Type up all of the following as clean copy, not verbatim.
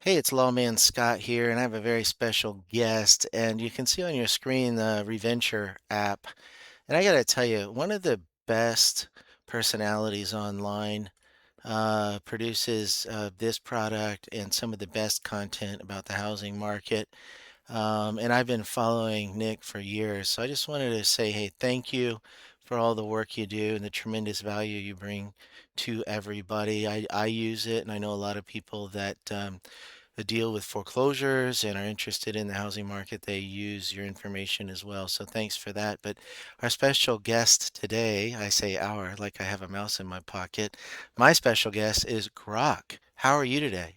Hey, it's Lawman Scott here, and I have a very special guest. And you can see on your screen the Reventure app. And I got to tell you, one of the best personalities online produces this product and some of the best content about the housing market. And I've been following Nick for years. So I just wanted to say, hey, thank you for all the work you do and the tremendous value you bring to everybody. I use it, and I know a lot of people that deal with foreclosures and are interested in the housing market, they use your information as well. So thanks for that. But our special guest today, I say our, like I have a mouse in my pocket. My special guest is Grok. How are you today?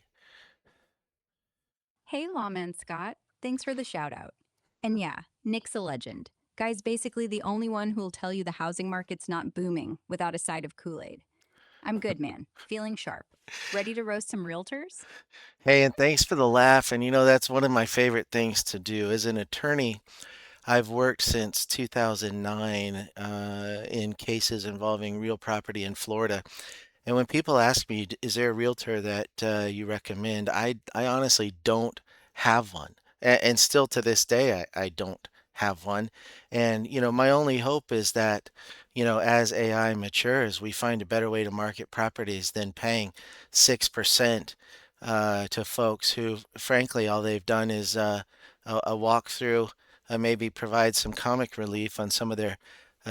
Hey, Lawman Scott. Thanks for the shout out. And yeah, Nick's a legend. Guy's basically the only one who'll tell you the housing market's not booming without a side of Kool Aid. I'm good, man. Feeling sharp. Ready to roast some realtors? Hey, and thanks for the laugh. And that's one of my favorite things to do. As an attorney, I've worked since 2009 in cases involving real property in Florida. And when people ask me, is there a realtor that you recommend? I honestly don't have one. And still to this day, I don't have one. And, my only hope is that, as AI matures, we find a better way to market properties than paying 6% to folks who, frankly, all they've done is a walkthrough, maybe provide some comic relief on some of their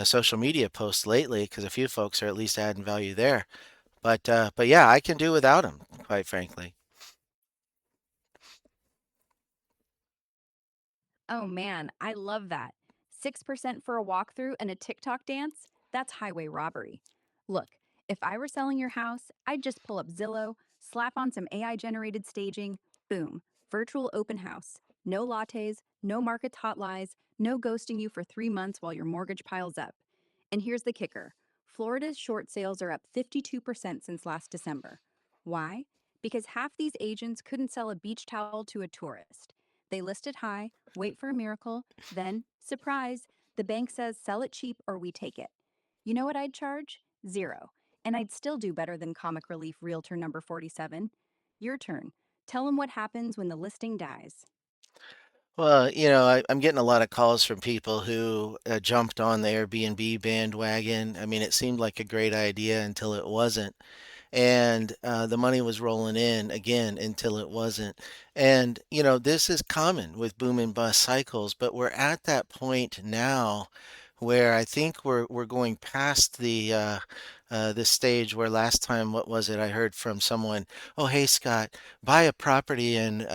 social media posts lately, because a few folks are at least adding value there. But yeah, I can do without them, quite frankly. Oh man, I love that. 6% for a walkthrough and a TikTok dance? That's highway robbery. Look, if I were selling your house, I'd just pull up Zillow, slap on some AI generated staging, boom, virtual open house. No lattes, no market's hot lies, no ghosting you for 3 months while your mortgage piles up. And here's the kicker: Florida's short sales are up 52% since last December. Why? Because half these agents couldn't sell a beach towel to a tourist. They list it high, wait for a miracle, then, surprise, the bank says sell it cheap or we take it. You know what I'd charge? Zero. And I'd still do better than comic relief realtor number 47. Your turn. Tell them what happens when the listing dies. Well, I'm getting a lot of calls from people who jumped on the Airbnb bandwagon. I mean, it seemed like a great idea until it wasn't. And the money was rolling in again until it wasn't. And, this is common with boom and bust cycles, but we're at that point now where I think we're going past the stage where last time, what was it? I heard from someone, "Oh, hey Scott, buy a property in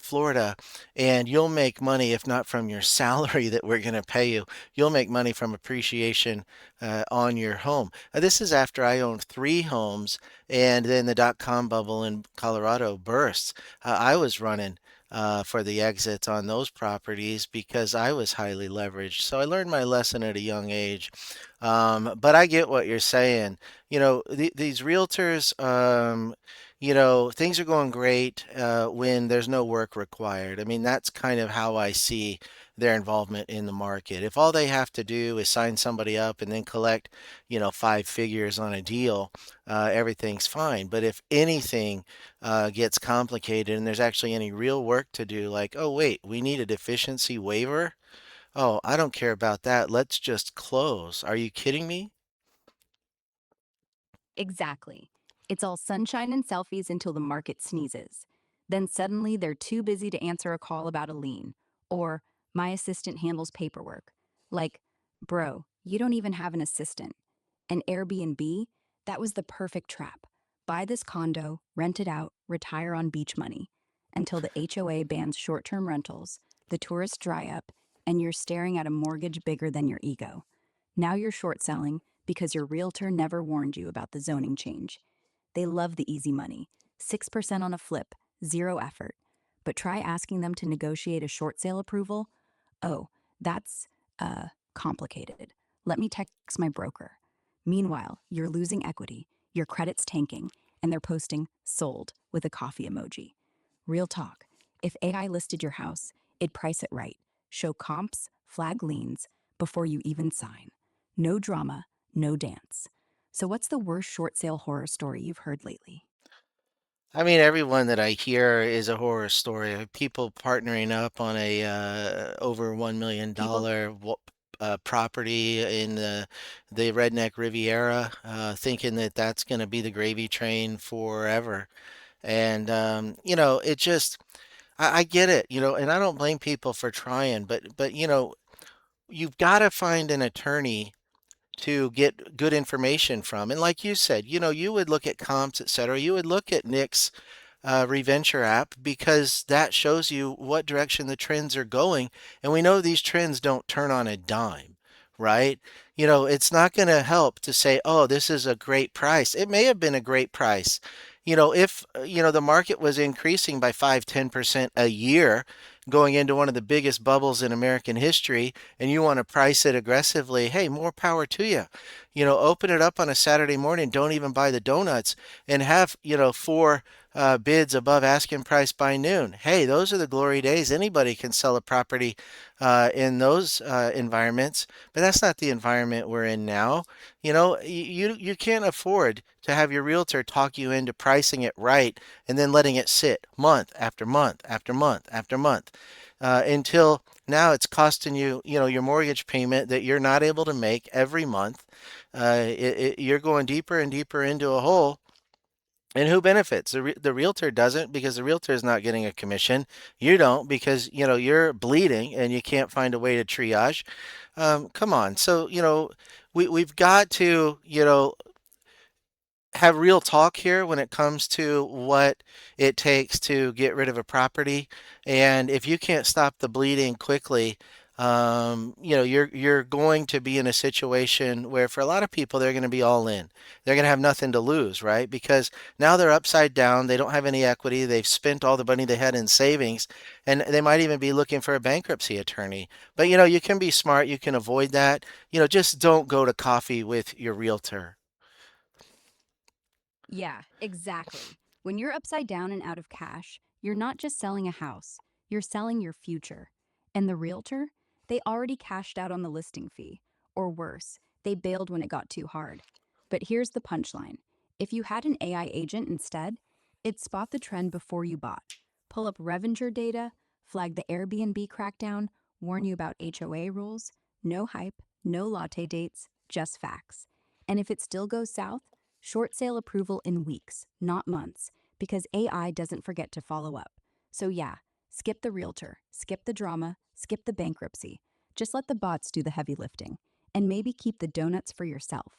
Florida, and you'll make money if not from your salary that we're going to pay you. You'll make money from appreciation on your home." This is after I owned three homes, and then the dot-com bubble in Colorado burst. I was running for the exits on those properties because I was highly leveraged. So I learned my lesson at a young age. But I get what you're saying. These realtors, things are going great when there's no work required. I mean, that's kind of how I see their involvement in the market. If all they have to do is sign somebody up and then collect, five figures on a deal, everything's fine. But if anything gets complicated and there's actually any real work to do, like, oh, wait, we need a deficiency waiver. Oh, I don't care about that. Let's just close. Are you kidding me? Exactly. It's all sunshine and selfies until the market sneezes. Then suddenly they're too busy to answer a call about a lien. Or, my assistant handles paperwork. Like, bro, you don't even have an assistant. An Airbnb? That was the perfect trap. Buy this condo, rent it out, retire on beach money. Until the HOA bans short term rentals, the tourists dry up, and you're staring at a mortgage bigger than your ego. Now you're short selling because your realtor never warned you about the zoning change. They love the easy money: 6% on a flip, zero effort. But try asking them to negotiate a short sale approval. Oh, that's complicated. Let me text my broker. Meanwhile, you're losing equity, your credit's tanking, and they're posting sold with a coffee emoji. Real talk. If AI listed your house, it'd price it right, show comps, flag liens before you even sign. No drama, no dance. So, what's the worst short sale horror story you've heard lately? I mean, everyone that I hear is a horror story of people partnering up on a over People, $1 million property in the redneck Riviera, thinking that that's going to be the gravy train forever. And it just I get it, and I don't blame people for trying, but you've got to find an attorney to get good information from. And like you said, you would look at comps, et cetera. You would look at Nick's Reventure app because that shows you what direction the trends are going. And we know these trends don't turn on a dime, right? It's not going to help to say, oh, this is a great price. It may have been a great price. If, the market was increasing by 5, 10% a year going into one of the biggest bubbles in American history, and you want to price it aggressively, hey, more power to you. Open it up on a Saturday morning, don't even buy the donuts, and have, four bids above asking price by noon. Hey, those are the glory days. Anybody can sell a property in those environments, but that's not the environment we're in now. You can't afford to have your realtor talk you into pricing it right and then letting it sit month after month after month after month until now it's costing you, your mortgage payment that you're not able to make every month. You're going deeper and deeper into a hole, and who benefits? The realtor doesn't because the realtor is not getting a commission. You don't because you're bleeding and you can't find a way to triage. Come on. So we've got to have real talk here when it comes to what it takes to get rid of a property. And if you can't stop the bleeding quickly, you're going to be in a situation where for a lot of people they're going to be all in. They're going to have nothing to lose, right? Because now they're upside down. They don't have any equity. They've spent all the money they had in savings, and they might even be looking for a bankruptcy attorney. But you can be smart. You can avoid that. Just don't go to coffee with your realtor. yeah, exactly. When you're upside down and out of cash, you're not just selling a house, you're selling your future. And the realtor, they already cashed out on the listing fee. Or worse, they bailed when it got too hard. But here's the punchline: if you had an AI agent instead, it'd spot the trend before you bought, pull up Reventure data, flag the Airbnb crackdown, warn you about HOA rules. No hype, no latte dates, just facts. And if it still goes south, short sale approval in weeks, not months, because AI doesn't forget to follow up. So, yeah, skip the realtor, skip the drama, skip the bankruptcy. Just let the bots do the heavy lifting. And maybe keep the donuts for yourself.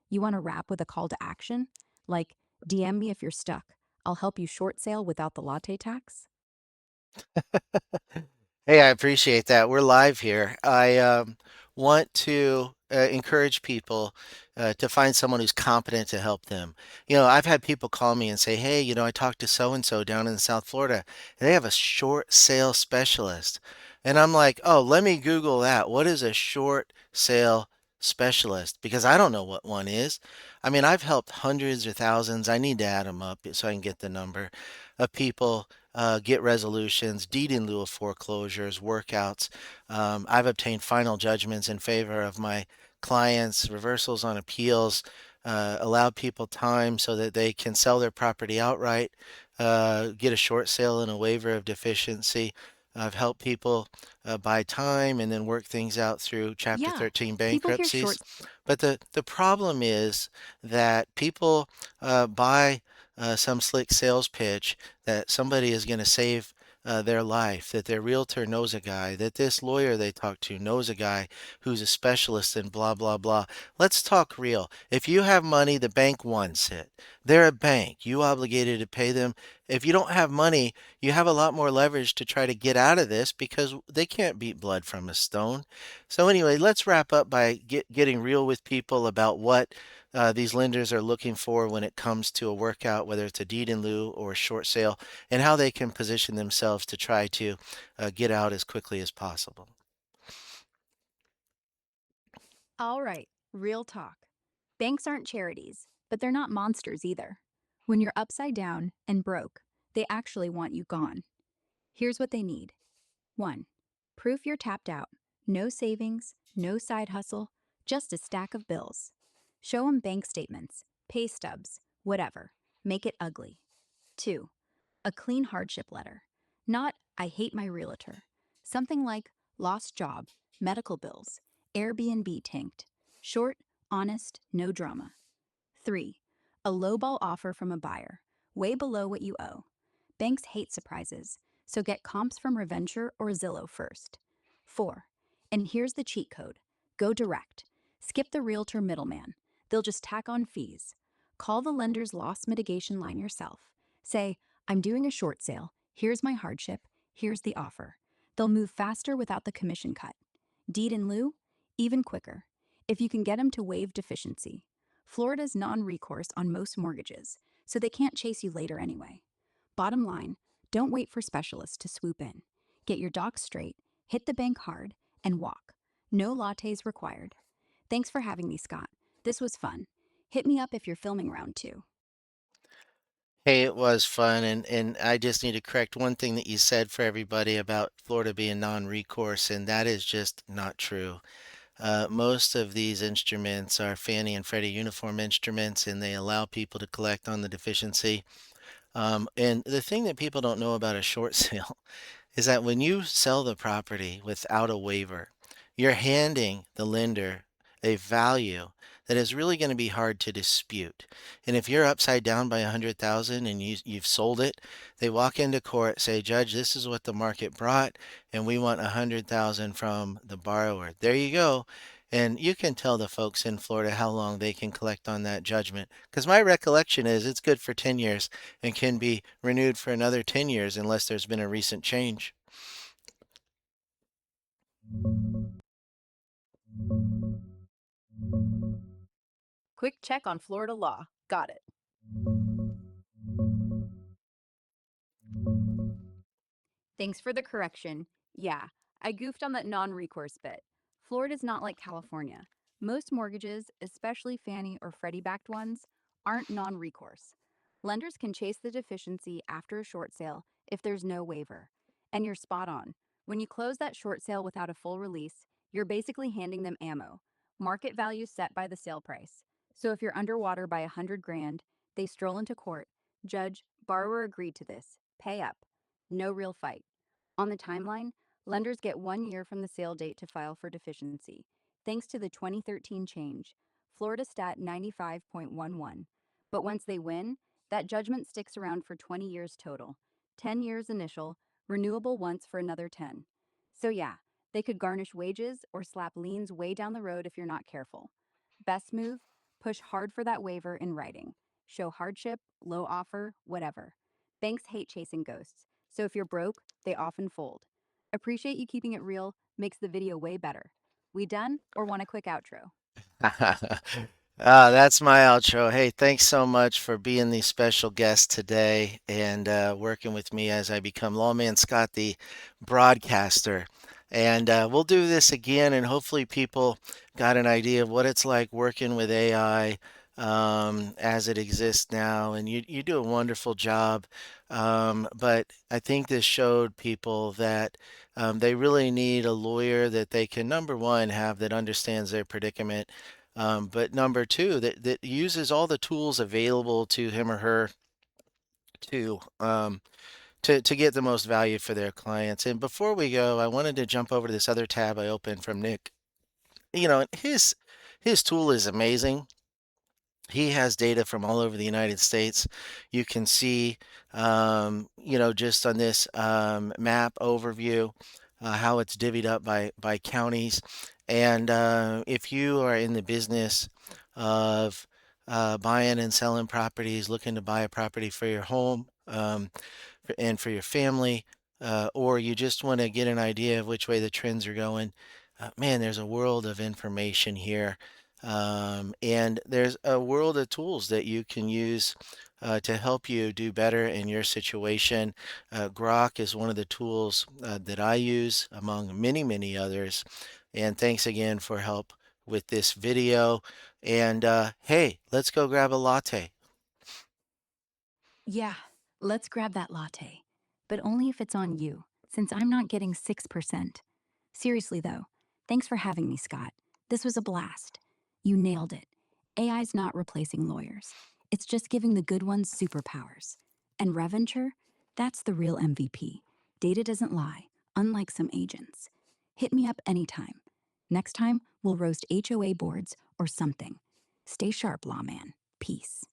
You want to wrap with a call to action? Like, DM me if you're stuck. I'll help you short sale without the latte tax? Hey, I appreciate that. We're live here. I want to encourage people to find someone who's competent to help them. I've had people call me and say, "Hey, I talked to so and so down in South Florida, and they have a short sale specialist." And I'm like, "Oh, let me Google that. What is a short sale specialist?" Because I don't know what one is. I mean, I've helped hundreds or thousands. I need to add them up so I can get the number of people get resolutions, deed in lieu of foreclosures, workouts. I've obtained final judgments in favor of my clients, reversals on appeals, allowed people time so that they can sell their property outright, get a short sale and a waiver of deficiency. I've helped people buy time and then work things out through Chapter Yeah, 13 people hear bankruptcies. short. But the problem is that people buy some slick sales pitch that somebody is going to save their life, that their realtor knows a guy, that this lawyer they talk to knows a guy who's a specialist in blah, blah, blah. Let's talk real. If you have money, the bank wants it. They're a bank. You obligated to pay them. If you don't have money, you have a lot more leverage to try to get out of this because they can't beat blood from a stone. So anyway, let's wrap up by getting real with people about what these lenders are looking for when it comes to a workout, whether it's a deed in lieu or a short sale, and how they can position themselves to try to get out as quickly as possible. All right, real talk. Banks aren't charities, but they're not monsters either. When you're upside down and broke, they actually want you gone. Here's what they need: 1. Proof you're tapped out. No savings, no side hustle, just a stack of bills. Show them bank statements, pay stubs, whatever. Make it ugly. 2. A clean hardship letter. Not, I hate my realtor. Something like lost job, medical bills, Airbnb tanked. Short, honest, no drama. 3. A lowball offer from a buyer, way below what you owe. Banks hate surprises, so get comps from Reventure or Zillow first. 4. And here's the cheat code: go direct. Skip the realtor middleman. They'll just tack on fees. Call the lender's loss mitigation line yourself. Say, I'm doing a short sale. Here's my hardship. Here's the offer. They'll move faster without the commission cut. Deed in lieu? Even quicker. If you can get them to waive deficiency. Florida's non recourse on most mortgages, so they can't chase you later anyway. Bottom line, don't wait for specialists to swoop in. Get your docs straight, hit the bank hard, and walk. No lattes required. Thanks for having me, Scott. This was fun. Hit me up if you're filming round 2. Hey, it was fun, and I just need to correct one thing that you said for everybody about Florida being non-recourse, and that is just not true. Most of these instruments are Fannie and Freddie uniform instruments, and they allow people to collect on the deficiency. And the thing that people don't know about a short sale is that when you sell the property without a waiver, you're handing the lender a value that is really going to be hard to dispute. And if you're upside down by 100,000 and you've sold it, they walk into court, say, Judge, this is what the market brought, and we want 100,000 from the borrower. There you go. And you can tell the folks in Florida how long they can collect on that judgment. Because my recollection is it's good for 10 years and can be renewed for another 10 years unless there's been a recent change. Quick check on Florida law. Got it. Thanks for the correction. Yeah, I goofed on that non recourse bit. Florida's not like California. Most mortgages, especially Fannie or Freddie backed ones, aren't non recourse. Lenders can chase the deficiency after a short sale if there's no waiver. And you're spot on. When you close that short sale without a full release, you're basically handing them ammo, market value set by the sale price. So if you're underwater by 100 grand, they stroll into court. Judge, borrower agreed to this. Pay up. No real fight. On the timeline, lenders get 1 year from the sale date to file for deficiency. Thanks to the 2013 change, Florida Stat 95.11. But once they win, that judgment sticks around for 20 years total. 10 years initial, renewable once for another 10. So yeah, they could garnish wages or slap liens way down the road if you're not careful. Best move, push hard for that waiver in writing. Show hardship, low offer, whatever. Banks hate chasing ghosts, so if you're broke, they often fold. Appreciate you keeping it real, makes the video way better. We done or want a quick outro? That's my outro. Hey, thanks so much for being the special guest today and working with me as I become Lawman Scott, the broadcaster. And we'll do this again, and hopefully, people got an idea of what it's like working with AI as it exists now. And you do a wonderful job. But I think this showed people that they really need a lawyer that they can, number one, have that understands their predicament, but number two, that uses all the tools available to him or her to to get the most value for their clients. And before we go, I wanted to jump over to this other tab I opened from Nick. You know, his tool is amazing. He has data from all over the United States. You can see, just on this map overview, how it's divvied up by counties. And if you are in the business of buying and selling properties, looking to buy a property for your home, and for your family, or you just want to get an idea of which way the trends are going, man, there's a world of information here. And there's a world of tools that you can use to help you do better in your situation. Grok is one of the tools that I use among many, many others. And thanks again for help with this video. And hey, let's go grab a latte. Yeah, let's grab that latte. But only if it's on you, since I'm not getting 6%. Seriously, though, thanks for having me, Scott. This was a blast. You nailed it. AI's not replacing lawyers, it's just giving the good ones superpowers. And Reventure, that's the real MVP. Data doesn't lie, unlike some agents. Hit me up anytime. Next time, we'll roast HOA boards or something. Stay sharp, lawman. Peace.